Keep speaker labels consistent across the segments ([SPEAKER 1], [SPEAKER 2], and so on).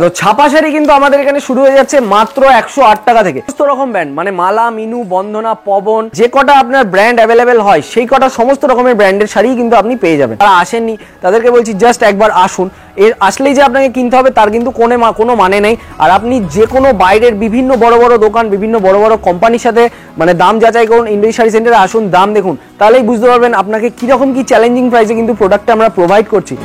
[SPEAKER 1] তো ছাপা শাড়ি কিন্তু আমাদের এখানে শুরু হয়ে যাচ্ছে মাত্র 108 টাকা থেকে। সমস্ত রকম ব্র্যান্ড মানে মালা, মিনু, বন্দনা, পবন, যে কটা আপনার ব্র্যান্ড অ্যাভেলেবেল হয় সেই কটা সমস্ত রকমের ব্র্যান্ডের শাড়ি কিন্তু আপনি পেয়ে যাবেন। যারা আসেননি তাদেরকে বলছি জাস্ট একবার আসুন। এর আসলেই যে আপনাকে কিনতে হবে তার কিন্তু কোনো মানে নেই। আর আপনি যে কোনো বাইরের বিভিন্ন বড় বড় দোকান, বিভিন্ন বড় বড় কোম্পানির সাথে মানে দাম যাচাই করুন, ইন্ডোজি শাড়ি সেন্টারে আসুন, দাম দেখুন, তাহলেই বুঝতে পারবেন আপনাকে কিরকম কি চ্যালেঞ্জিং প্রাইসে কিন্তু প্রোডাক্টটা আমরা প্রোভাইড করছি।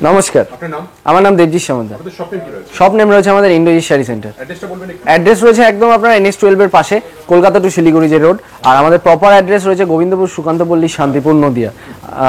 [SPEAKER 1] নমস্কার, আমার নাম দেবজিৎ সামন্ত। শপ নেম রয়েছে আমাদের ইন্ডোজি শাড়ি সেন্টার। অ্যাড্রেস রয়েছে একদম আপনার NH12 এর পাশে, কলকাতা টু শিলিগুড়ি যে রোড। আর আমাদের প্রপার অ্যাড্রেস রয়েছে গোবিন্দপুর, সুকান্তপল্লী, শান্তিপুর, নদিয়া।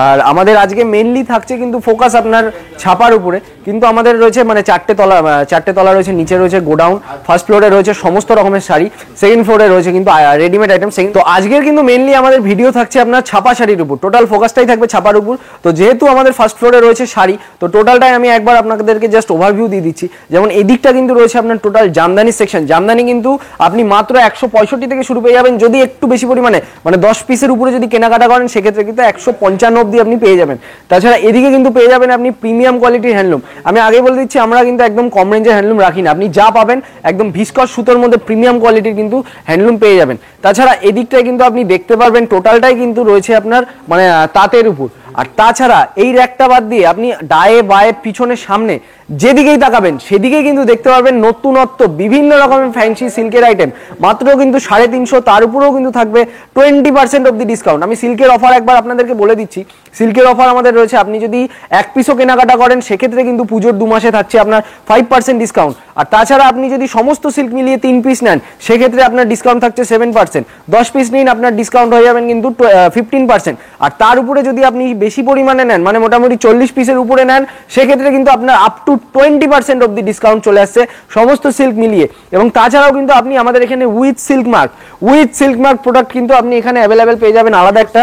[SPEAKER 1] আর আমাদের আজকে মেইনলি থাকছে কিন্তু ফোকাস আপনার ছাপার উপরে। কিন্তু আমাদের রয়েছে মানে চারটে তলা রয়েছে, নিচে রয়েছে গোডাউন, ফার্স্ট ফ্লোরে রয়েছে সমস্ত রকমের শাড়ি, সেকেন্ড ফ্লোরে রয়েছে কিন্তু রেডিমেড আইটেম। তো আজকের কিন্তু মেইনলি আমাদের ভিডিও থাকছে আপনার ছাপা শাড়ির উপর, টোটাল ফোকাসটাই থাকবে ছাপার উপর। তো যেহেতু আমাদের ফার্স্ট ফ্লোরে রয়েছে শাড়ি, তো টোটালটাই আমি একবার আপনাদেরকে জাস্ট ওভারভিউ দিয়ে দিচ্ছি। যেমন এদিকটা কিন্তু রয়েছে আপনার টোটাল জামদানি সেকশন। জামদানি কিন্তু আপনি মাত্র 165 থেকে শুরু পেয়ে যাবেন, যদি একটু বেশি পরিমাণে মানে 10 পিসের উপরে যদি কেনাকাটা করেন সেক্ষেত্রে কিন্তু 155 অবধি আপনি পেয়ে যাবেন। তাছাড়া এদিকে কিন্তু পেয়ে যাবেন আপনি প্রিমিয়াম কোয়ালিটির হ্যান্ডলুম। আমি আগে বলে দিচ্ছি আমরা কিন্তু একদম কম রেঞ্জের হ্যান্ডলুম রাখি না, আপনি যা পাবেন একদম ভিসকস সুতোর মধ্যে প্রিমিয়াম কোয়ালিটির কিন্তু হ্যান্ডলুম পেয়ে যাবেন। তাছাড়া এদিকটায় কিন্তু আপনি দেখতে পারবেন টোটালটাই কিন্তু রয়েছে আপনার মানে তাঁতের উপর। আর তাছাড়া এই র্যাকটা বাদ দিয়ে আপনি ডায়ে বায়ে পিছনে সামনে যেদিকেই তাকাবেন সেদিকেই কিন্তু দেখতে পারবেন নতুনত্ব বিভিন্ন রকমের ফ্যান্সি সিল্কের আইটেম, মাত্র কিন্তু 350। তার উপরেও কিন্তু থাকবে 20% অব দি ডিসকাউন্ট। আমি সিল্কের অফার একবার আপনাদেরকে বলে দিচ্ছি। সিল্কের অফার আমাদের রয়েছে, আপনি যদি এক পিসও কেনাকাটা করেন সেক্ষেত্রে কিন্তু পুজোর 2 মাসে থাকছে আপনার 5% ডিসকাউন্ট। আর তাছাড়া আপনি যদি সমস্ত সিল্ক মিলিয়ে 3 পিস নেন সেক্ষেত্রে আপনার ডিসকাউন্ট থাকছে 7%। 10 পিস নিন আপনার ডিসকাউন্ট হয়ে যাবেন কিন্তু 15%। আর তার উপরে যদি আপনি বেশি পরিমাণে নেন মানে মোটামুটি 40 পিসের উপরে নেন সেক্ষেত্রে কিন্তু আপনার up to 20% of the discount চলে আসছে সমস্ত সিল্ক মিলিয়ে। এবং তাছাড়াও কিন্তু আপনি আমাদের এখানে উইথ সিল্ক মার্ক প্রোডাক্ট কিন্তু আপনি এখানে অ্যাভেলেবেল পেয়ে যাবেন। আলাদা একটা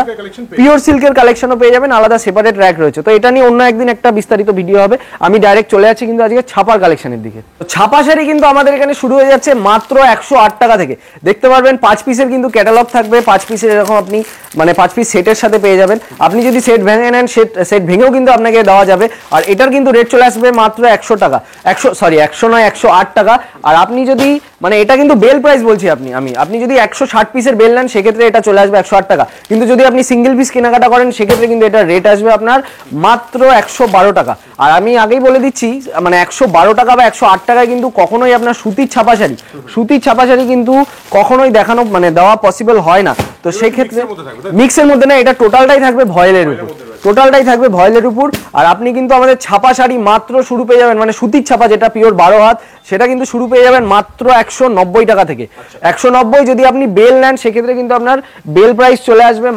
[SPEAKER 1] পিওর সিল্কের কালেকশনও পেয়ে যাবেন, আলাদা সেপারেট র‍্যাক রয়েছে। তো এটা নিয়ে অন্য একদিন একটা বিস্তারিত ভিডিও হবে। আমি ডাইরেক্ট চলে যাচ্ছি কিন্তু আজকে ছাপার কালেকশনের দিকে। ছাপা শাড়ি কিন্তু আমাদের এখানে শুরু হয়ে যাচ্ছে মাত্র 108 টাকা থেকে। দেখতে পারবেন 5 পিসের কিন্তু ক্যাটালগ থাকবে, 5 পিসের এরকম আপনি মানে 5 পিস সেটের সাথে পেয়ে যাবেন। আপনি যদি সেট ভেঙে নেন সেট ভেঙেও কিন্তু আপনাকে দেওয়া যাবে। আর এটার কিন্তু রেট চলে আসবে মাত্র 100 টাকা, 100 নয় 108 টাকা। আর আপনি যদি মানে এটা কিন্তু বেল প্রাইস বলছি, আপনি যদি 160 পিসের বেল নেন সেক্ষেত্রে এটা চলে আসবে 108 টাকা। কিন্তু যদি আপনি সিঙ্গেল পিস কেনাকাটা করেন সেক্ষেত্রে কিন্তু এটা রেট আসবে আপনার মাত্র 112 টাকা। আর আমি আগেই বলে দিচ্ছি মানে 112 টাকা বা 108 টাকায় কিন্তু কখনোই আপনার সুতির ছাপা শাড়ি কিন্তু কখনোই দেখানো মানে দেওয়া পসিবল হয় না। তো সেই ক্ষেত্রে মিক্সের মধ্যে না, এটা টোটালটাই থাকবে ভয়েলের উপর। আর আপনি কিন্তু আমাদের ছাপা শাড়ি মাত্র শুরু পেয়ে যাবেন মানে সুতির ছাপা যেটা পিওর 12 হাত সেটা কিন্তু শুরু পেয়ে যাবেন মাত্র 190 টাকা থেকে। 190 যদি আপনি বেল নেন সেক্ষেত্রে কিন্তু আপনার বেল প্রাইস চলে আসবে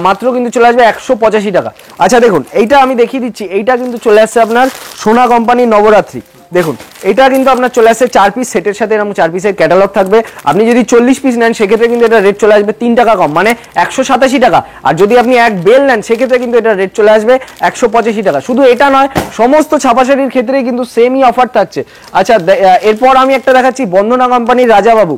[SPEAKER 1] মাত্র কিন্তু চলে আসবে 185 টাকা। আচ্ছা দেখুন এইটা আমি দেখিয়ে দিচ্ছি, এইটা কিন্তু চলে আসছে আপনার সোনা কোম্পানির নবরাত্রি। দেখুন এটা কিন্তু আপনার চলে আসছে 4 পিস সেটের সাথে, এরকম 4 পিসের ক্যাটালগ থাকবে। আপনি যদি 40 পিস নেন সেক্ষেত্রে কিন্তু এটা রেট চলে আসবে 3 টাকা কম মানে 187 টাকা। আর যদি আপনি এক বেল নেন সেক্ষেত্রে কিন্তু এটা রেট চলে আসবে 185 টাকা। শুধু এটা নয়, সমস্ত ছাপা শাড়ির ক্ষেত্রেই কিন্তু সেমই অফার থাকছে। আচ্ছা এরপর আমি একটা দেখাচ্ছি বন্দনা কোম্পানির রাজাবাবু।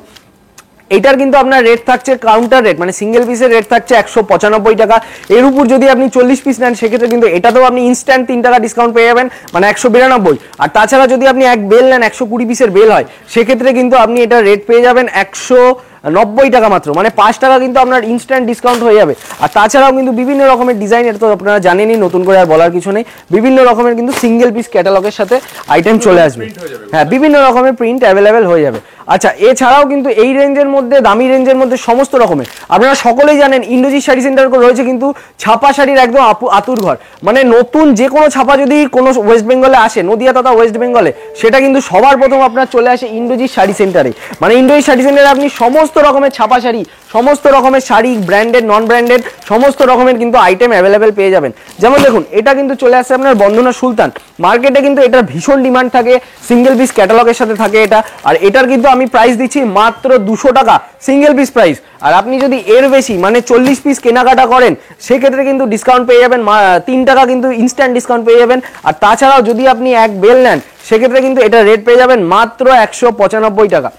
[SPEAKER 1] এটার কিন্তু আপনার রেট থাকছে কাউন্টার রেট মানে সিঙ্গেল পিসের রেট থাকছে 195 টাকা। এর উপর যদি আপনি 40 পিস নেন সেক্ষেত্রে কিন্তু এটাতেও আপনি ইনস্ট্যান্ট 3 টাকা ডিসকাউন্ট পেয়ে যাবেন মানে 192। আর তাছাড়া যদি আপনি এক বেল নেন 120 পিসের বেল হয় সেক্ষেত্রে কিন্তু আপনি এটা রেট পেয়ে যাবেন 190 টাকা মাত্র মানে 5 টাকা কিন্তু আপনার ইনস্ট্যান্ট ডিসকাউন্ট হয়ে যাবে। আর তাছাড়াও কিন্তু বিভিন্ন রকমের ডিজাইন, এটা তো আপনারা জানেনই, নতুন করে আর বলার কিছু নেই। বিভিন্ন রকমের কিন্তু সিঙ্গেল পিস ক্যাটালগের সাথে আইটেম চলে আসবে, হ্যাঁ বিভিন্ন রকমের প্রিন্ট অ্যাভেলেবেল হয়ে যাবে। আচ্ছা এছাড়াও কিন্তু এই রেঞ্জের মধ্যে দামি রেঞ্জের মধ্যে সমস্ত রকমের আপনারা সকলেই জানেন ইন্ডোজি শাড়ি সেন্টার রয়েছে কিন্তু ছাপা শাড়ির একদম আতুর ঘর। মানে নতুন যে কোনো ছাপা যদি কোনো ওয়েস্ট বেঙ্গলে আসে, নদিয়া তথা ওয়েস্ট বেঙ্গলে, সেটা কিন্তু সবার প্রথম আপনার চলে আসে ইন্ডোজি শাড়ি সেন্টারে। মানে ইন্ডোজি শাড়ি সেন্টারে আপনি সমস্ত রকমের ছাপা শাড়ি, সমস্ত রকমের শাড়ি ব্র্যান্ডেড নন ব্র্যান্ডেড সমস্ত রকমের কিন্তু আইটেম অ্যাভেলেবেল পেয়ে যাবেন। যেমন দেখুন এটা কিন্তু চলে আসছে আপনার বন্দনা সুলতান। মার্কেটে কিন্তু এটার ভীষণ ডিমান্ড থাকে, সিঙ্গেল পিস ক্যাটালগের সাথে থাকে এটা। আর এটার কিন্তু আমি প্রাইস দিচ্ছি মাত্র 200 টাকা সিঙ্গেল পিস প্রাইস। আর আপনি যদি এর বেশি মানে 40 পিস কেনাকাটা করেন সেক্ষেত্রে কিন্তু ডিসকাউন্ট পেয়ে যাবেন 3 টাকা কিন্তু ইনস্ট্যান্ট ডিসকাউন্ট পেয়ে যাবেন। আর তাছাড়াও যদি আপনি এক বেল নেন সেক্ষেত্রে কিন্তু এটা রেট পেয়ে যাবেন মাত্র 195 টাকা।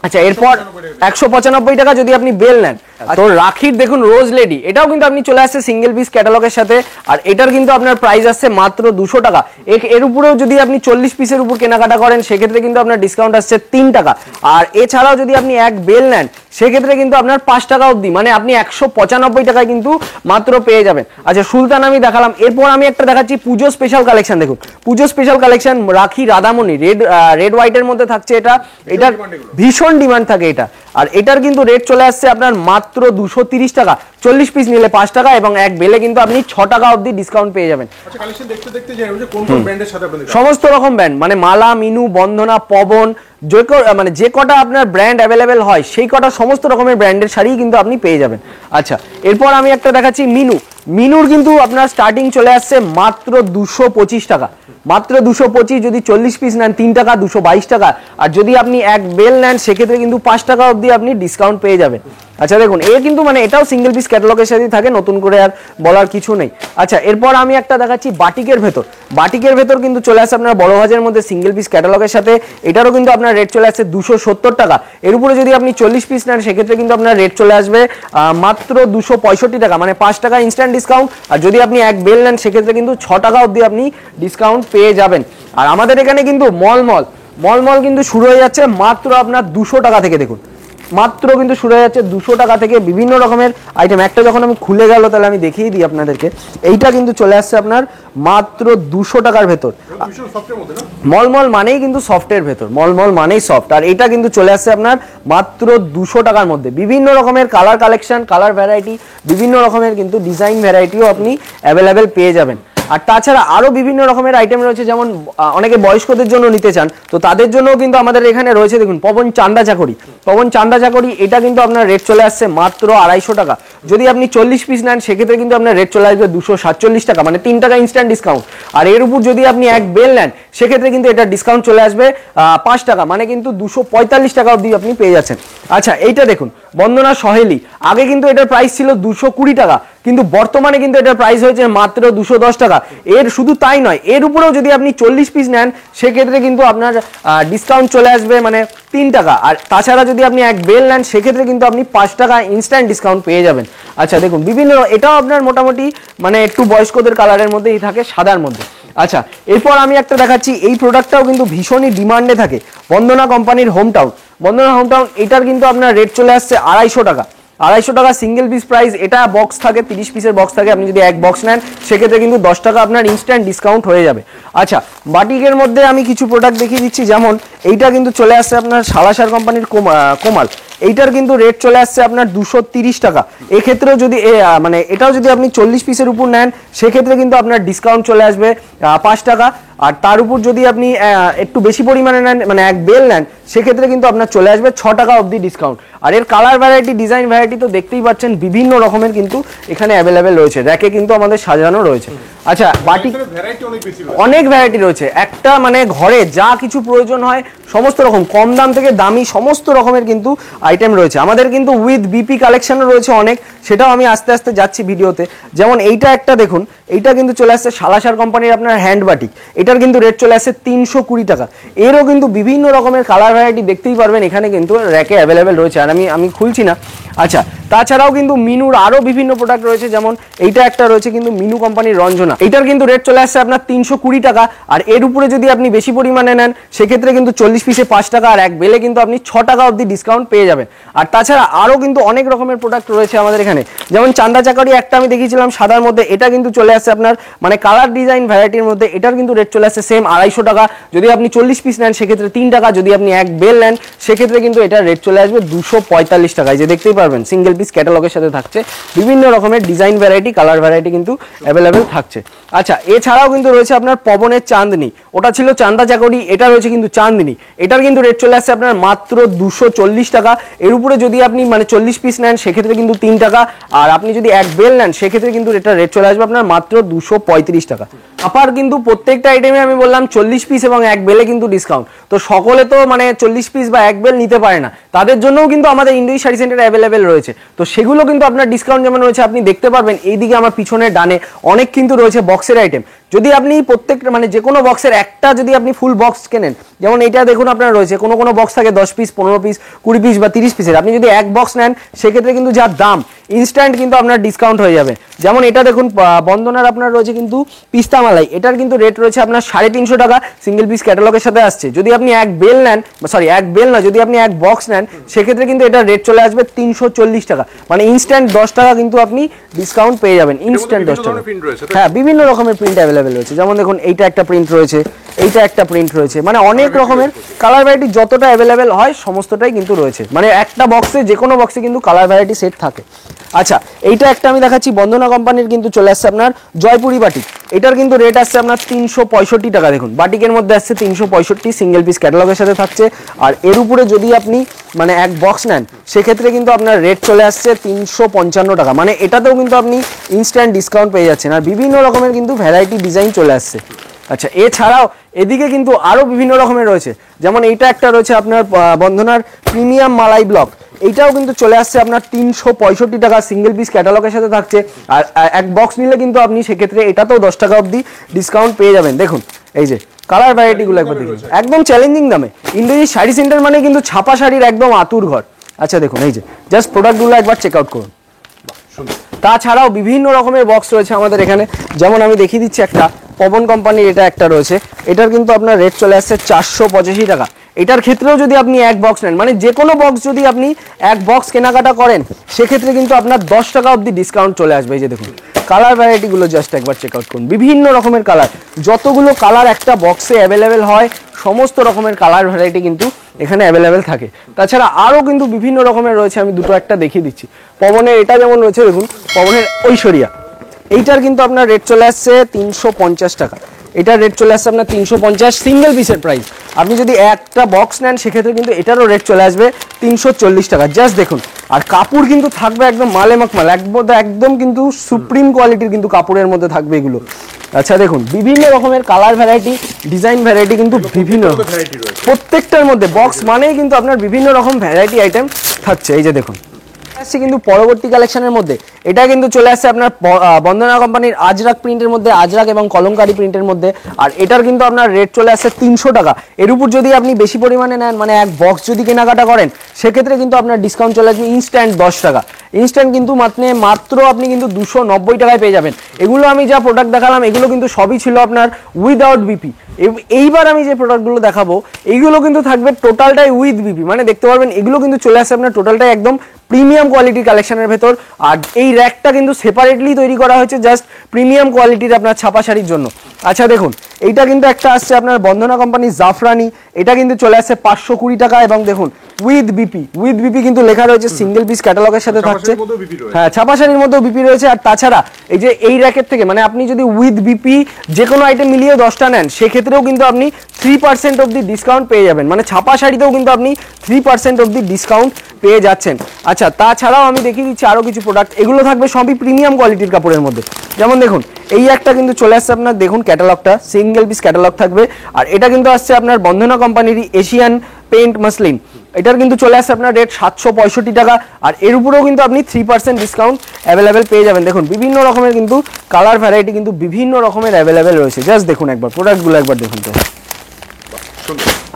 [SPEAKER 1] আচ্ছা এরপর 195 টাকা যদি আপনি বেল নেন। তো রাখির দেখুন রোজ লেডি, এটাও কিন্তু আপনি চলে আসছে সিঙ্গেল পিস ক্যাটালগের সাথে, আর এটার কিন্তু আপনার প্রাইস আসছে মাত্র 200 টাকা। এর উপরেও যদি আপনি 40 পিসের উপর কেনাকাটা করেন সেক্ষেত্রে কিন্তু আপনার ডিসকাউন্ট আসছে 3 টাকা। আর এছাড়াও যদি আপনি এক বেল নেন সেক্ষেত্রে কিন্তু আপনার 5 টাকা অবধি, মানে আপনি 195 টাকায় কিন্তু মাত্র পেয়ে যাবেন। আচ্ছা সুলতান আমি দেখালাম, এরপর আমি একটা দেখাচ্ছি পুজো স্পেশাল কালেকশন। দেখুন পুজো স্পেশাল কালেকশন, রাখি রাধামণি রেড হোয়াইটের মধ্যে থাকছে। এটার ভীষণ ডিমান্ড থাকে এটা, আর এটার কিন্তু রেট চলে আসছে আপনার মাত্র 230 টাকা। 40 পিস নিলে 5 টাকা এবং এক বেলে কিন্তু আপনি 6 টাকা অবধি ডিসকাউন্ট পেয়ে যাবেন।
[SPEAKER 2] আচ্ছা কালেকশন দেখতে দেখতে যে কোন কোন ব্র্যান্ডের সাথে আপনাদের
[SPEAKER 1] সমস্ত রকম ব্র্যান্ড, মানে মালা, মিনু, বন্ধনা, পবন, মানে যে কটা আপনার ব্র্যান্ড অ্যাভেলেবেল হয় সেই কটা সমস্ত রকমের ব্র্যান্ডের শাড়ি কিন্তু আপনি পেয়ে যাবেন। আচ্ছা এরপর আমি একটা দেখাচ্ছি মিনুর কিন্তু আপনার স্টার্টিং চলে আসছে মাত্র 225 টাকা, মাত্র 225। যদি 40 পিস নেন 3 টাকা, 222 টাকা। আর যদি আপনি এক বেল নেন সেক্ষেত্রে কিন্তু 5 টাকা অবধি আপনি ডিসকাউন্ট পেয়ে যাবেন। আচ্ছা দেখুন কিন্তু মানে এটাও সিঙ্গেল পিস ক্যাটালগের সাথে থাকে, নতুন করে আর বলার কিছু নেই। আচ্ছা এরপর আমি একটা দেখাচ্ছি বাটিকের ভেতর কিন্তু চলে আসছে আপনার বড় ভাজের মধ্যে সিঙ্গেল পিস ক্যাটালগের সাথে। এটারও কিন্তু আপনার রেট চলে আসছে 270 টাকা। এর উপরে যদি আপনি 40 পিস নেন সেক্ষেত্রে কিন্তু আপনার রেট চলে আসবে মাত্র 265 টাকা, মানে 5 টাকা ইনস্ট্যান্ট ডিসকাউন্ট। আর যদি আপনি এক বেল নেন সেক্ষেত্রে কিন্তু 6 টাকা অবধি আপনি ডিসকাউন্ট পেয়ে যাবেন। আর আমাদের এখানে কিন্তু মল কিন্তু শুরু হয়ে যাচ্ছে মাত্র আপনার 200 টাকা থেকে। দেখুন মাত্র কিন্তু শুরু হয়ে যাচ্ছে 200 টাকা থেকে বিভিন্ন রকমের আইটেম। একটা যখন আমি খুলে গেল তাহলে আমি দেখিয়ে দিই আপনাদেরকে। এইটা কিন্তু চলে আসছে আপনার মাত্র 200 টাকার ভেতর। মল মানেই কিন্তু সফটের ভেতর, মল মানেই সফট। আর এটা কিন্তু চলে আসছে আপনার মাত্র 200 টাকার মধ্যে। বিভিন্ন রকমের কালার কালেকশন, কালার ভ্যারাইটি, বিভিন্ন রকমের কিন্তু ডিজাইন ভ্যারাইটিও আপনি অ্যাভেলেবেল পেয়ে যাবেন। আর তাছাড়া আরো বিভিন্ন রকমের আইটেম রয়েছে, যেমন অনেকে বয়স্কদের জন্য নিতে চান তো তাদের জন্য কিন্তু আমাদের এখানে রয়েছে। দেখুন পবন চান্দা চাকরি, এটা কিন্তু আপনার রেট চলে আসছে মাত্র 250 টাকা। যদি আপনি 40 পিস নেন সেক্ষেত্রে কিন্তু আপনার রেট চলে আসবে 247 টাকা, মানে 3 টাকা ইনস্ট্যান্ট ডিসকাউন্ট। আর এর উপর যদি আপনি এক বেল নেন সেক্ষেত্রে কিন্তু এটা ডিসকাউন্ট চলে আসবে 5 টাকা, মানে কিন্তু 245 টাকা অবধি আপনি পেয়ে যাচ্ছেন। আচ্ছা এইটা দেখুন বন্দনা সহেলি, আগে কিন্তু এটার প্রাইস ছিল 220 টাকা, কিন্তু বর্তমানে কিন্তু এটার প্রাইস হয়েছে মাত্র 210 টাকা। এর শুধু তাই নয়, এর উপরেও যদি আপনি 40 পিস নেন সেক্ষেত্রে কিন্তু আপনার ডিসকাউন্ট চলে আসবে মানে 3 টাকা। আর তাছাড়া যদি আপনি এক বেল নেন সেক্ষেত্রে কিন্তু আপনি 5 টাকা ইনস্ট্যান্ট ডিসকাউন্ট পেয়ে যাবেন। আচ্ছা দেখুন বিভিন্ন, এটাও আপনার মোটামুটি মানে একটু বয়স্কদের কালারের মধ্যেই থাকে, সাদার মধ্যে। আচ্ছা এরপর আমি একটা দেখাচ্ছি, এই প্রোডাক্টটাও কিন্তু ভীষণই ডিমান্ডে থাকে, বন্দনা কোম্পানির হোমটাউন। এটার কিন্তু আপনার রেট চলে আসছে 250 টাকা সিঙ্গেল পিস প্রাইস। এটা বক্স থাকে, 30 পিসের বক্স থাকে। আপনি যদি এক বক্স নেন সেক্ষেত্রে কিন্তু 10 টাকা আপনার ইনস্ট্যান্ট ডিসকাউন্ট হয়ে যাবে। আচ্ছা বাটিকের মধ্যে আমি কিছু প্রোডাক্ট দেখিয়ে দিচ্ছি, যেমন এইটা কিন্তু চলে আসছে আপনার সালাসার কোম্পানির কোমাল। এইটার কিন্তু রেট চলে আসছে আপনার 230 টাকা। এক্ষেত্রেও যদি মানে এটাও যদি আপনি 40 পিসের উপর নেন সেক্ষেত্রে কিন্তু আপনার ডিসকাউন্ট চলে আসবে 5 টাকা। আর তার উপর যদি আপনি একটু বেশি পরিমাণে নেন, মানে এক বেল নেন, সেক্ষেত্রে কিন্তু আপনার চলে আসবে 6 টাকা অবধি ডিসকাউন্ট। আর এর কালার ভ্যারাইটি, ডিজাইন ভ্যারাইটি তো দেখতেই পাচ্ছেন, বিভিন্ন রকমের কিন্তু এখানে অ্যাভেলেবেল রয়েছে, র্যাকে কিন্তু আমাদের সাজানো রয়েছে। আচ্ছা বাটিক অনেক ভ্যারাইটি রয়েছে, একটা মানে ঘরে যা কিছু প্রয়োজন হয় সমস্ত রকম, কম দাম থেকে দামি সমস্ত রকমের কিন্তু আইটেম রয়েছে। আমাদের কিন্তু উইথ বিপি কালেকশনও রয়েছে অনেক, সেটাও আমি আস্তে আস্তে যাচ্ছি ভিডিওতে। যেমন এইটা একটা দেখুন, এইটা কিন্তু চলে আসছে সালাসার কোম্পানির আপনার হ্যান্ড বাটিক। এটার কিন্তু রেট চলে আসছে 320 টাকা। এরও কিন্তু বিভিন্ন রকমের কালার ভ্যারাইটি দেখতেই পারবেন এখানে কিন্তু র্যাকে অ্যাভেলেবেল রয়েছে, আর আমি খুলছি না। আচ্ছা তাছাড়াও কিন্তু মিনুর আরো বিভিন্ন প্রোডাক্ট রয়েছে, যেমন এইটা একটা রয়েছে কিন্তু মিনু কোম্পানির রঞ্জনা। এটার কিন্তু রেট চলে আসছে আপনার 320 টাকা। আর এর উপরে যদি আপনি বেশি পরিমাণে নেন সেক্ষেত্রে কিন্তু 40 পিসে 5 টাকা, আর এক বেলে কিন্তু আপনি 6 টাকা অবধি ডিসকাউন্ট পেয়ে যাবেন। আর তাছাড়া আরো কিন্তু অনেক রকমের প্রোডাক্ট রয়েছে আমাদের এখানে, যেমন চান্দা চাকরি একটা আমি দেখিয়েছিলাম সাদার মধ্যে, এটা কিন্তু চলে আসছে আপনার মানে কালার ডিজাইন ভ্যারাইটির মধ্যে। এটার কিন্তু রেট চলে আসছে সেম 250 টাকা। যদি আপনি 40 পিস নেন সেক্ষেত্রে 3 টাকা, যদি আপনি এক বেল নেন সেক্ষেত্রে কিন্তু এটার রেট চলে আসবে 245 টাকা। এই যে দেখতেই পারবেন সিঙ্গেল পিস ক্যাটালগের সাথে থাকছে, বিভিন্ন রকমের ডিজাইন ভ্যারাইটি, কালার ভ্যারাইটি কিন্তু অ্যাভেলেবেল থাকছে। আচ্ছা এছাড়াও কিন্তু রয়েছে আপনার পবনের চাঁদনি, ওটা ছিল চান্দা চাকরি, এটা রয়েছে কিন্তু চাঁদনি। এটার কিন্তু রেট চলে আসছে আপনার মাত্র 240 টাকা। এর উপরে যদি আপনি মানে 40 পিস নেন সেক্ষেত্রে কিন্তু 3 টাকা, আর আপনি যদি এক বেল নেন সেক্ষেত্রে কিন্তু এটা রেট চলে আসবে আপনার মাত্র 235 টাকা। আপার কিন্তু প্রত্যেকটা আইটেমে আমি বললাম 40 পিস এবং এক বেলে কিন্তু ডিসকাউন্ট। তো সকলে তো মানে 40 পিস বা এক বেল নিতে পারে না, তাদের জন্যও কিন্তু আমাদের ইন্ডোজি শাড়ি সেন্টারে অ্যাভেলেবেল রয়েছে। তো সেগুলো কিন্তু আপনার ডিসকাউন্ট যেমন রয়েছে, আপনি দেখতে পারবেন এইদিকে আমার পিছনের ডানে অনেক কিন্তু রয়েছে বক্সের আইটেম। যদি আপনি প্রত্যেকটা মানে যে কোনো বক্সের একটা যদি আপনি ফুল বক্স কেনেন, যেমন এটা দেখুন আপনার রয়েছে কোনো কোনো বক্স থাকে 10 পিস 15 পিস 20 পিস বা 30 পিসের, আপনি যদি এক বক্স নেন সেক্ষেত্রে কিন্তু যার দাম ইনস্ট্যান্ট কিন্তু আপনার ডিসকাউন্ট হয়ে যাবে। যেমন এটা দেখুন বন্দনার আপনার রয়েছে কিন্তু পিস্তা মালাই, এটার কিন্তু রেট রয়েছে আপনার 350 টাকা, সিঙ্গেল পিস ক্যাটালগের সাথে আসছে। যদি আপনি এক বেল নেন, সরি এক বেল না, যদি আপনি এক বক্স নেন সেক্ষেত্রে কিন্তু এটা রেট চলে আসবে 340 টাকা, মানে ইনস্ট্যান্ট 10 টাকা কিন্তু আপনি ডিসকাউন্ট পেয়ে যাবেন, ইনস্ট্যান্ট 10 টাকা। হ্যাঁ, বিভিন্ন রকমের প্রিন্ট অ্যাভেলেবেল রয়েছে, যেমন দেখুন এইটা একটা প্রিন্ট রয়েছে, এইটা একটা প্রিন্ট রয়েছে, মানে অনেক রকমের কালার ভ্যারাইটি যতটা অ্যাভেলেবেল হয় সমস্তটাই কিন্তু রয়েছে, মানে একটা বক্সে যে কোনো বক্সে কিন্তু কালার ভ্যারাইটি সেট থাকে। আচ্ছা, এইটা একটা আমি দেখাচ্ছি বন্দনা কোম্পানির কিন্তু চলে আসছে আপনার জয়পুরি বাটিক, এটার কিন্তু রেট আসছে আপনার 365 টাকা। দেখুন বাটিকের মধ্যে আসছে 365, সিঙ্গেল পিস ক্যাটালগের সাথে থাকছে। আর এর উপরে যদি আপনি মানে এক বক্স নেন সেক্ষেত্রে কিন্তু আপনার রেট চলে আসছে 355 টাকা, মানে এটাতেও কিন্তু আপনি ইনস্ট্যান্ট ডিসকাউন্ট পেয়ে যাচ্ছেন। আর বিভিন্ন রকমের কিন্তু ভ্যারাইটি ডিজাইন চলে আসছে। আচ্ছা, এছাড়াও এদিকে কিন্তু আরও বিভিন্ন রকমের রয়েছে, যেমন এইটা একটা রয়েছে আপনার বন্ধনার প্রিমিয়াম মালাই ব্লক, এইটাও কিন্তু চলে আসছে আপনার 365 টাকা, সিঙ্গেল পিস ক্যাটালগের সাথে থাকছে। আর এক বক্স নিলে কিন্তু আপনি সেক্ষেত্রে এটাতেও 10 টাকা অবধি ডিসকাউন্ট পেয়ে যাবেন। দেখুন এই যে কালার ভ্যারাইটিগুলো একবার দেখুন, একদম চ্যালেঞ্জিং দামে। ইন্দ্রজিৎ শাড়ি সেন্টার মানে কিন্তু ছাপা শাড়ির একদম আতুর ঘর। আচ্ছা দেখুন এই যে জাস্ট প্রোডাক্টগুলো একবার চেক আউট করুন। তাছাড়াও বিভিন্ন রকমের বক্স রয়েছে আমাদের এখানে, যেমন আমি দেখিয়ে দিচ্ছি একটা পবন কোম্পানির, এটা একটা রয়েছে, এটার কিন্তু আপনার রেট চলে আসছে 485 টাকা। এটার ক্ষেত্রেও যদি আপনি এক বক্স নেন, মানে যে কোনো বক্স যদি আপনি এক বক্স কেনাকাটা করেন সেক্ষেত্রে কিন্তু আপনার 10 টাকা অবধি ডিসকাউন্ট চলে আসবে। এই যে দেখুন কালার ভ্যারাইটিগুলো জাস্ট একবার চেক আউট করুন, বিভিন্ন রকমের কালার, যতগুলো কালার একটা বক্সে অ্যাভেলেবেল হয় সমস্ত রকমের কালার ভ্যারাইটি কিন্তু এখানে অ্যাভেলেবেল থাকে। তাছাড়া আরও কিন্তু বিভিন্ন রকমের রয়েছে, আমি দুটো একটা দেখিয়ে দিচ্ছি। পবনের এটা যেমন রয়েছে দেখুন, পবনের ঐশ্বরিয়া, এইটার কিন্তু আপনার রেট চলে আসছে 350 টাকা, এটার রেট চলে আসছে আপনার 350, সিঙ্গেল পিসের প্রাইস। আপনি যদি একটা বক্স নেন সেক্ষেত্রে কিন্তু এটারও রেট চলে আসবে 340 টাকা। জাস্ট দেখুন, আর কাপড় কিন্তু থাকবে একদম মালে মাকমাল, একদম কিন্তু সুপ্রিম কোয়ালিটির কিন্তু কাপড়ের মধ্যে থাকবে এগুলো। আচ্ছা দেখুন বিভিন্ন রকমের কালার ভ্যারাইটি, ডিজাইন ভ্যারাইটি কিন্তু বিভিন্ন, প্রত্যেকটার মধ্যে বক্স মানেই কিন্তু আপনার বিভিন্ন রকম ভ্যারাইটি আইটেম থাকছে। এই যে দেখুন আসছে কিন্তু পরবর্তী কালেকশনের মধ্যে, এটা কিন্তু চলে আসছে আপনার বন্দনা কোম্পানির আজরাক প্রিন্টের মধ্যে, আজরাক এবং কলমকারি প্রিন্টের মধ্যে। আর এটার কিন্তু আপনার রেট চলে আসছে 300 টাকা। এর উপর যদি আপনি বেশি পরিমাণে নেন, মানে এক বক্স যদি কেনাকাটা করেন সেক্ষেত্রে কিন্তু আপনার ডিসকাউন্ট চলে আসবে ইনস্ট্যান্ট 10 টাকা। ইনস্ট্যান্ট কিন্তু মাত্র আপনি কিন্তু 290 টাকায় পেয়ে যাবেন। এগুলো আমি যা প্রোডাক্ট দেখালাম এগুলো কিন্তু সবই ছিল আপনার উইদাউট বিপি। এইবার আমি যে প্রোডাক্টগুলো দেখাবো এইগুলো কিন্তু থাকবে টোটালটাই উইথ বিপি, মানে দেখতে পারবেন এগুলো কিন্তু চলে আসছে আপনার টোটালটাই একদম প্রিমিয়াম কোয়ালিটির কালেকশনের ভেতর। আর এই র্যাকটা কিন্তু সেপারেটলি তৈরি করা হয়েছে জাস্ট প্রিমিয়াম কোয়ালিটির আপনার ছাপা শাড়ির জন্য। আচ্ছা দেখুন এইটা কিন্তু একটা আসছে আপনার বন্দনা কোম্পানির জাফরানি, এটা কিন্তু চলে আসছে 520 টাকা, এবং দেখুন উইথ বিপি কিন্তু লেখা রয়েছে, সিঙ্গেল পিস ক্যাটালগের সাথে থাকছে। হ্যাঁ, ছাপা শাড়ির মধ্যেও বিপি রয়েছে। আর তাছাড়া এই যে এই র্যাকের থেকে, মানে আপনি যদি উইথ বিপি যে কোনো আইটেম মিলিয়ে 10টা নেন সেক্ষেত্রেও কিন্তু আপনি 3% অবধি ডিসকাউন্ট পেয়ে যাবেন, মানে ছাপা শাড়িতেও কিন্তু আপনি 3% অবধি ডিসকাউন্ট পেয়ে যাচ্ছেন। আচ্ছা তাছাড়াও আমি দেখিয়ে দিচ্ছি আরও কিছু প্রোডাক্ট, এগুলো থাকবে সবই প্রিমিয়াম কোয়ালিটির কাপড়ের মধ্যে। যেমন দেখুন এই একটা কিন্তু চলে আসছে আপনার, দেখুন ক্যাটালগটা সিঙ্গেল পিস ক্যাটালগ থাকবে। আর এটা কিন্তু আসছে আপনার বন্দনা কোম্পানির এশিয়ান পেইন্ট মাসলিন, এটার কিন্তু চলে আসছে আপনার রেট 765 টাকা। আর এর উপরেও কিন্তু আপনি 3% ডিসকাউন্ট অ্যাভেলেবেল পেয়ে যাবেন। দেখুন বিভিন্ন রকমের কিন্তু কালার ভ্যারাইটি কিন্তু বিভিন্ন রকমের অ্যাভেলেবেল রয়েছে। জাস্ট দেখুন একবার প্রোডাক্টগুলো একবার দেখুন তো।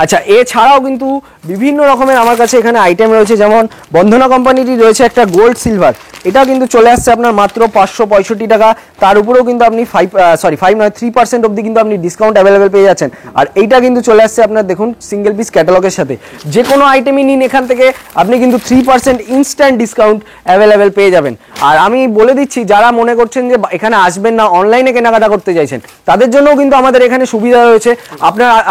[SPEAKER 1] আচ্ছা এছাড়াও কিন্তু বিভিন্ন রকমের আমার কাছে এখানে আইটেম রয়েছে, যেমন বন্দনা কোম্পানিরই রয়েছে একটা গোল্ড সিলভার, এটা কিন্তু চলে আসছে আপনার মাত্র 565 টাকা। তার উপরেও কিন্তু আপনি 3% অবধি কিন্তু আপনি ডিসকাউন্ট অ্যাভেলেবেল পেয়ে যাচ্ছেন। আর এইটা কিন্তু চলে আসছে আপনার দেখুন সিঙ্গেল পিস ক্যাটালগের সাথে, যে কোনো আইটেমই নিন এখান থেকে আপনি কিন্তু 3% ইনস্ট্যান্ট ডিসকাউন্ট অ্যাভেলেবেল পেয়ে যাবেন। আর আমি বলে দিচ্ছি যারা মনে করছেন যে এখানে আসবেন না, অনলাইনে কেনাকাটা করতে চাইছেন, তাদের জন্যও কিন্তু আমাদের এখানে সুবিধা রয়েছে।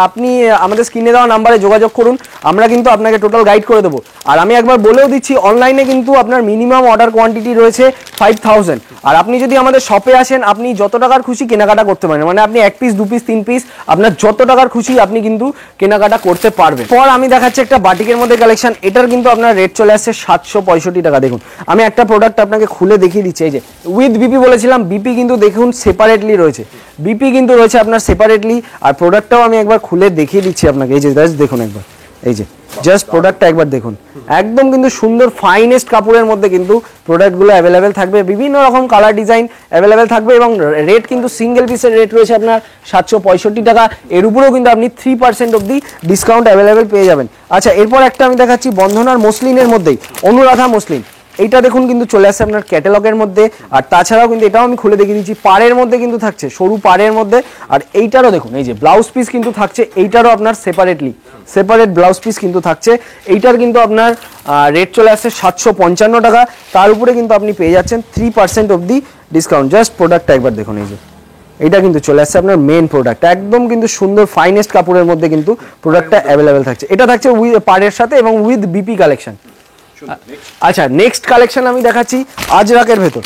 [SPEAKER 1] আপনি আমাদের স্ক্রিনে দেওয়া নাম্বারে যোগাযোগ করুন, আমরা কিন্তু আপনাকে টোটাল গাইড করে দেবো। আর আমি একবার বলেও দিচ্ছি অনলাইনে কিন্তু আপনার মিনিমাম অর্ডার কোয়ান্টিটি রয়েছে 5000। আর আপনি যদি আমাদের শপে আসেন আপনি যত টাকার খুশি কেনাকাটা করতে পারেন, মানে আপনি 1 পিস 2 পিস 3 পিস আপনার যত টাকার খুশি আপনি কিন্তু কেনাকাটা করতে পারবেন। পর আমি দেখাচ্ছি একটা বাটিকের মধ্যে কালেকশন, এটার কিন্তু আপনার রেট চলে আসছে 765 টাকা। দেখুন আমি একটা প্রোডাক্ট আপনাকে খুলে দেখিয়ে দিচ্ছি, এই যে উইথ বিপি বলেছিলাম, বিপি কিন্তু দেখুন সেপারেটলি রয়েছে, বিপি কিন্তু রয়েছে আপনার সেপারেটলি। আর প্রোডাক্টটাও আমি একবার খুলে দেখিয়ে দিচ্ছি আপনাকে, এই যে দেখুন একবার এই যে জাস্ট প্রোডাক্টটা একবার দেখুন, একদম কিন্তু সুন্দর ফাইনেস্ট কাপড়ের মধ্যে কিন্তু প্রোডাক্টগুলো অ্যাভেলেবেল থাকবে, বিভিন্ন রকম কালার ডিজাইন অ্যাভেলেবেল থাকবে এবং রেট কিন্তু সিঙ্গেল পিসের রেট রয়েছে আপনার 765 টাকা। এর উপরেও কিন্তু আপনি 3% অব্দি ডিসকাউন্ট অ্যাভেলেবেল পেয়ে যাবেন। আচ্ছা, এরপর একটা আমি দেখাচ্ছি বন্ধনার মসলিনের মধ্যেই অনুরাধা মসলিন। এইটা দেখুন কিন্তু চলে আসছে আপনার ক্যাটালগের মধ্যে, আর তাছাড়াও কিন্তু এটাও আমি খুলে দেখিয়ে দিচ্ছি, পাড়ের মধ্যে কিন্তু থাকছে, সরু পাড়ের মধ্যে। আর এইটারও দেখুন এই যে ব্লাউজ পিস কিন্তু থাকছে, এইটারও আপনার সেপারেট ব্লাউজ পিস কিন্তু থাকছে। এইটার কিন্তু আপনার রেট চলে আসছে 755 টাকা, তার উপরে কিন্তু আপনি পেয়ে যাচ্ছেন 3% অব্দি ডিসকাউন্ট। জাস্ট প্রোডাক্টটা একবার দেখুন, এই যে এইটা কিন্তু চলে আসছে আপনার মেন প্রোডাক্ট, একদম কিন্তু সুন্দর ফাইনেস্ট কাপড়ের মধ্যে কিন্তু প্রোডাক্টটা অ্যাভেলেবেল থাকছে। এটা থাকছে উইথ পাড়ের সাথে এবং উইথ বিপি কালেকশন। আচ্ছা, নেক্সট কালেকশন আমি দেখাচ্ছি আজরাকের ভেতর।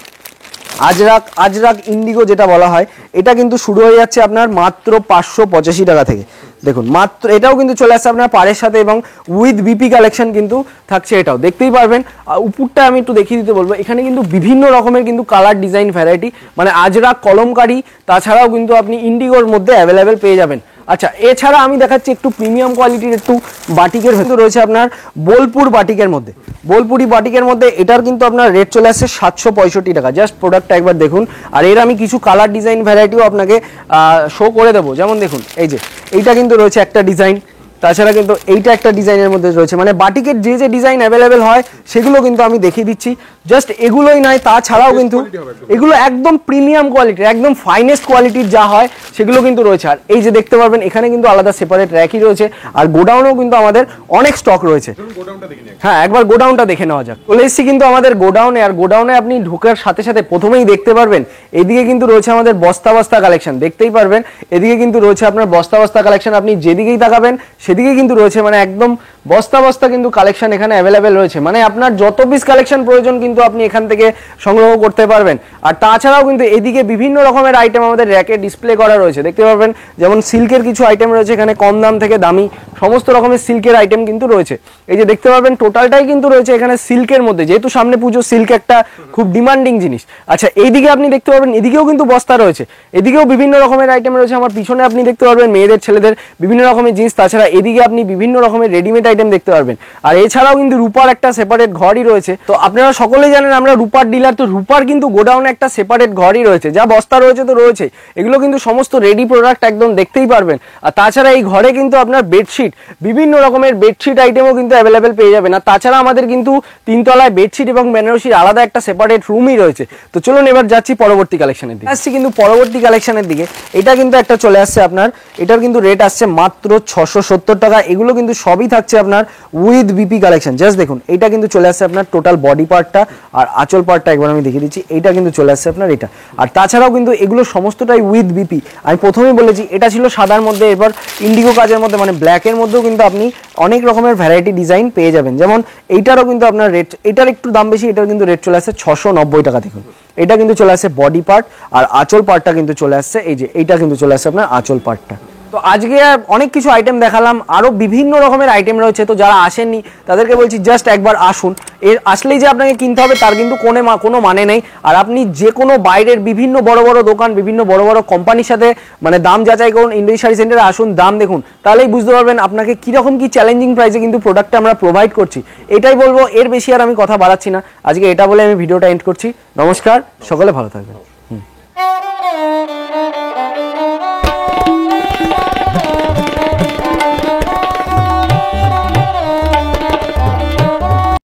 [SPEAKER 1] আজরাক ইন্ডিগো যেটা বলা হয়, এটা কিন্তু শুরু হয়ে যাচ্ছে আপনার মাত্র 585 টাকা থেকে। দেখুন মাত্র, এটাও কিন্তু চলে আসছে আপনার পাড়ের সাথে এবং উইথ বিপি কালেকশন কিন্তু থাকছে, এটাও দেখতেই পারবেন। উপরটা আমি একটু দেখিয়ে দিতে বলবো, এখানে কিন্তু বিভিন্ন রকমের কিন্তু কালার ডিজাইন ভ্যারাইটি, মানে আজরাক কলমকারি, তাছাড়াও কিন্তু আপনি ইন্ডিগোর মধ্যে অ্যাভেলেবেল পেয়ে যাবেন। আচ্ছা, এছাড়া আমি দেখাচ্ছি একটু প্রিমিয়াম কোয়ালিটির একটু বাটিকের ভেতর রয়েছে আপনার বোলপুর বাটিকের মধ্যে, বোলপুরি বাটিকের মধ্যে। এটার কিন্তু আপনার রেট চলে আসছে 765 টাকা। জাস্ট প্রোডাক্টটা একবার দেখুন, আর এর আমি কিছু কালার ডিজাইন ভ্যারাইটিও আপনাকে শো করে দেবো। যেমন দেখুন এই যে এইটা কিন্তু রয়েছে একটা ডিজাইন, তাছাড়া কিন্তু এইটা একটা ডিজাইনের মধ্যে রয়েছে, মানে বাটিকের যে যে ডিজাইন অ্যাভেলেবেল হয় সেগুলো কিন্তু আমি দেখিয়ে দিচ্ছি। জাস্ট এগুলোই নয়, তাছাড়াও কিন্তু এগুলো একদম প্রিমিয়াম কোয়ালিটির, একদম ফাইনেস্ট কোয়ালিটির যা হয় সেগুলো কিন্তু রয়েছে। আর এই যে দেখতে পারবেন এখানে কিন্তু আলাদা সেপারেট র্যাকই রয়েছে, আর গোডাউনেও কিন্তু আমাদের অনেক স্টক রয়েছে। হ্যাঁ, একবার গোডাউনটা দেখে নেওয়া যাক। চলে এসেছি কিন্তু আমাদের গোডাউনে, আর গোডাউনে আপনি ঢোকার সাথে সাথে প্রথমেই দেখতে পারবেন এদিকে কিন্তু রয়েছে আমাদের বস্তা বস্তা কালেকশন, দেখতেই পারবেন এদিকে কিন্তু রয়েছে আপনার বস্তা বস্তা কালেকশন। আপনি যেদিকেই তাকাবেন সেদিকে কিন্তু রয়েছে, মানে একদম বস্তা বস্তা কিন্তু কালেকশন এখানে অ্যাভেলেবেল রয়েছে, মানে আপনার যত পিস কালেকশন প্রয়োজন কিন্তু আপনি এখান থেকে সংগ্রহ করতে পারবেন। আর তাছাড়াও কিন্তু এদিকে বিভিন্ন রকমের আইটেম আমাদের র্যাকে ডিসপ্লে করা রয়েছে, দেখতে পারবেন। যেমন সিল্কের কিছু আইটেম রয়েছে এখানে, কম দাম থেকে দামি সমস্ত রকমের সিল্কের আইটেম কিন্তু রয়েছে। এই যে দেখতে পারবেন টোটালটাই কিন্তু রয়েছে এখানে সিল্কের মধ্যে, যেহেতু সামনে পুজো, সিল্ক একটা খুব ডিমান্ডিং জিনিস। আচ্ছা, এইদিকে আপনি দেখতে পারবেন এদিকেও কিন্তু বস্তা রয়েছে, এদিকেও বিভিন্ন রকমের আইটেম রয়েছে। আমার পিছনে আপনি দেখতে পারবেন মেয়েদের ছেলেদের বিভিন্ন রকমের জিনিস, তাছাড়া এদিকে আপনি বিভিন্ন রকমের রেডিমেড আইটেম দেখতে পারবেন। আর এছাড়াও কিন্তু রূপার একটা সেপারেট ঘরই রয়েছে। তো আপনারা সকলেই জানেন আমরা রূপার ডিলার, তো রূপার কিন্তু গোডাউনে একটা সেপারেট ঘরই রয়েছে, যা বস্তা রয়েছে তো রয়েছে, এগুলো কিন্তু সমস্ত রেডি প্রোডাক্ট একদম দেখতেই পারবেন। আর তাছাড়া এই ঘরে কিন্তু আপনার বেডশিট, বিভিন্ন রকমের বেডশিট আইটেমও কিন্তু অ্যাভেলেবেল পেয়ে যাবেন। আর তাছাড়া আমাদের কিন্তু 3 তলায় বেডশিট এবং বেনারসির আলাদা একটা সেপারেট রুমই রয়েছে। তো চলুন এবার যাচ্ছি পরবর্তী কালেকশনের দিকে। আসছি কিন্তু পরবর্তী কালেকশনের দিকে, এটা কিন্তু একটা চলে আসছে আপনার, এটার কিন্তু রেট আসছে মাত্র 670 টাকা। এগুলো কিন্তু সবই থাকছে আপনার উইথ বিপি কালেকশন। জাস্ট দেখুন এটা কিন্তু চলে আসছে আপনার টোটাল বডি পার্টটা, আর আঁচল পার্টটা একবার আমি দেখিয়ে দিচ্ছি, এইটা কিন্তু চলে আসছে আপনার এটা। আর তাছাড়াও কিন্তু এগুলো সমস্তটাই উইথ বিপি। আমি প্রথমেই বলেছি এটা ছিল সাদার মধ্যে, এরপর ইন্ডিগো কাজের মধ্যে, মানে ব্ল্যাকের মধ্যেও কিন্তু আপনি অনেক রকমের ভ্যারাইটি ডিজাইন পেয়ে যাবেন। যেমন এইটারও কিন্তু আপনার রেট, এটার একটু দাম বেশি, এটার কিন্তু রেট চলে আসছে 690 টাকা। দেখুন এটা কিন্তু চলে আসছে বডি পার্ট, আর আঁচল পার্টটা কিন্তু চলে আসছে এই যে এইটা কিন্তু চলে আসছে আপনার আঁচল পার্টটা। তো আজকে অনেক কিছু আইটেম দেখালাম, আরো বিভিন্ন রকমের আইটেম রয়েছে। তো যারা আসেননি তাদেরকে বলছি জাস্ট একবার আসুন, এর আসলেই যে আপনাকে কিনতে হবে তার কিন্তু কোনো মানে নেই। আর আপনি যে কোনো বাইরের বিভিন্ন বড় বড় দোকান, বিভিন্ন বড় বড় কোম্পানির সাথে মানে দাম যাচাই করুন, ইন্ডোজি শাড়ি সেন্টারে আসুন, দাম দেখুন, তাহলেই বুঝতে পারবেন আপনাকে কিরকম কি চ্যালেঞ্জিং প্রাইসে কিন্তু প্রোডাক্টটা আমরা প্রোভাইড করছি। এটাই বলবো, এর বেশি আর আমি কথা বাড়াচ্ছি না। আজকে এটা বলে আমি ভিডিওটা এন্ড করছি। নমস্কার, সকলে ভালো থাকবেন।